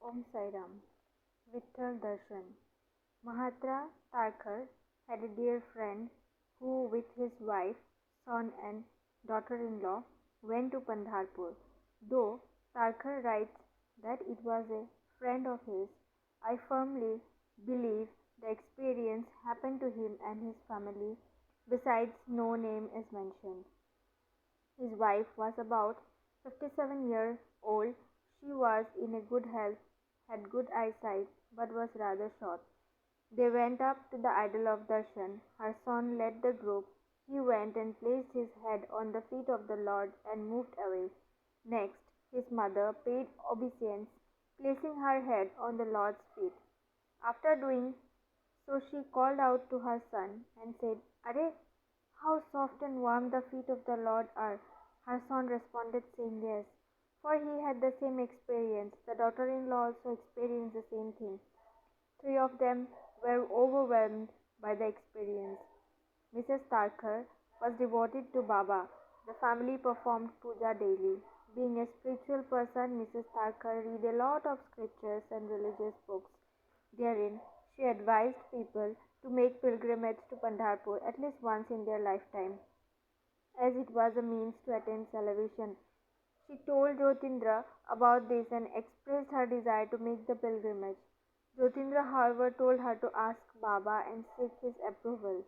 Om Sai Ram. Vittal Darshan. Mahatma Tarkar had a dear friend who, with his wife, son, and daughter-in-law, went to Pandharpur. Though Tarkar writes that it was a friend of his, I firmly believe the experience happened to him and his family. Besides, no name is mentioned. His wife was about 57 years old. She was in a good health, had good eyesight, but was rather short. They went up to the idol of Darshan. Her son led the group. He went and placed his head on the feet of the Lord and moved away. Next, his mother paid obeisance, placing her head on the Lord's feet. After doing so, she called out to her son and said, Are, how soft and warm the feet of the Lord are. Her son responded, saying yes, for he had the same experience. The daughter in law also experienced the same thing. Three of them were overwhelmed by the experience. Mrs. Tarkar was devoted to Baba. The family performed puja daily. Being a spiritual person, Mrs. Tarkar read a lot of scriptures and religious books. Therein, she advised people to make pilgrimage to Pandharpur at least once in their lifetime, as it was a means to attain salvation. She told Jyotindra about this and expressed her desire to make the pilgrimage. Jyotindra, however, told her to ask Baba and seek his approval.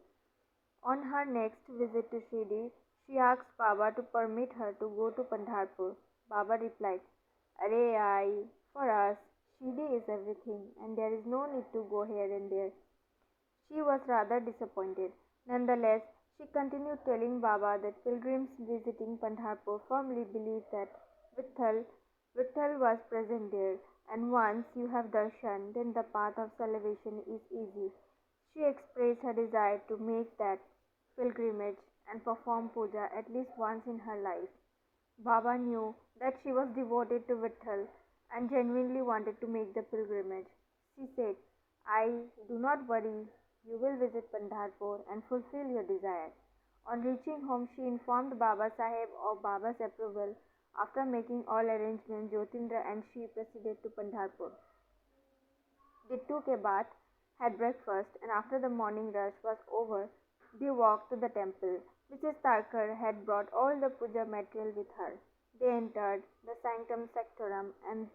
On her next visit to Shirdi, she asked Baba to permit her to go to Pandharpur. Baba replied, Arey I, for us, Shirdi is everything, and there is no need to go here and there. She was rather disappointed. Nonetheless, she continued telling Baba that pilgrims visiting Pandharpur firmly believed that Vitthal, Vitthal was present there, and once you have darshan, then the path of salvation is easy. She expressed her desire to make that pilgrimage and perform puja at least once in her life. Baba knew that she was devoted to Vitthal and genuinely wanted to make the pilgrimage. She said, I do not worry, you will visit Pandharpur and fulfill your desire. On reaching home, she informed Baba Sahib of Baba's approval. After making all arrangements, Jyotindra and she proceeded to Pandharpur. They took a bath, had breakfast, and after the morning rush was over, they walked to the temple. Mrs. Thakur had brought all the puja material with her. They entered the sanctum sanctorum and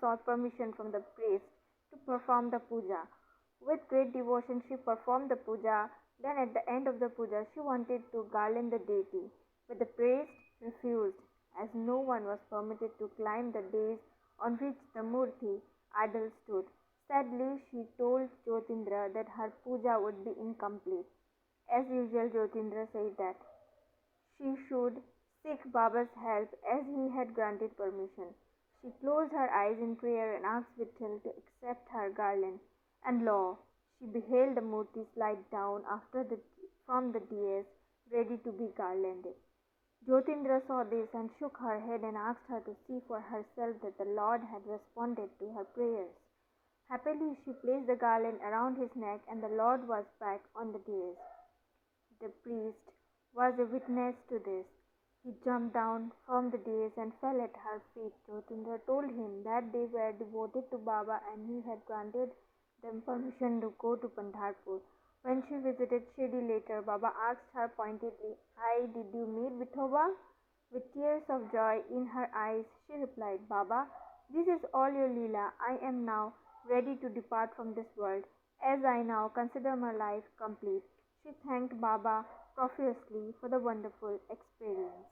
sought permission from the priest to perform the puja. With great devotion, she performed the puja. Then, at the end of the puja, she wanted to garland the deity, but the priest refused, as no one was permitted to climb the dais on which the murti idol stood. Sadly, she told Jyotindra that her puja would be incomplete. As usual, Jyotindra said that she should seek Baba's help as he had granted permission. She closed her eyes in prayer and asked Vittal to accept her garland. And lo, she beheld the murti slide down from the dais, ready to be garlanded. Jyotindra saw this and shook her head and asked her to see for herself that the Lord had responded to her prayers. Happily, she placed the garland around his neck, and the Lord was back on the dais. The priest was a witness to this. He jumped down from the dais and fell at her feet. Jyotindra told him that they were devoted to Baba and he had granted them permission to go to Pandharpur. When she visited Shirdi later, Baba asked her pointedly, Did you meet Vithoba? With tears of joy in her eyes, she replied, Baba, this is all your Leela. I am now ready to depart from this world, as I now consider my life complete. She thanked Baba profusely for the wonderful experience.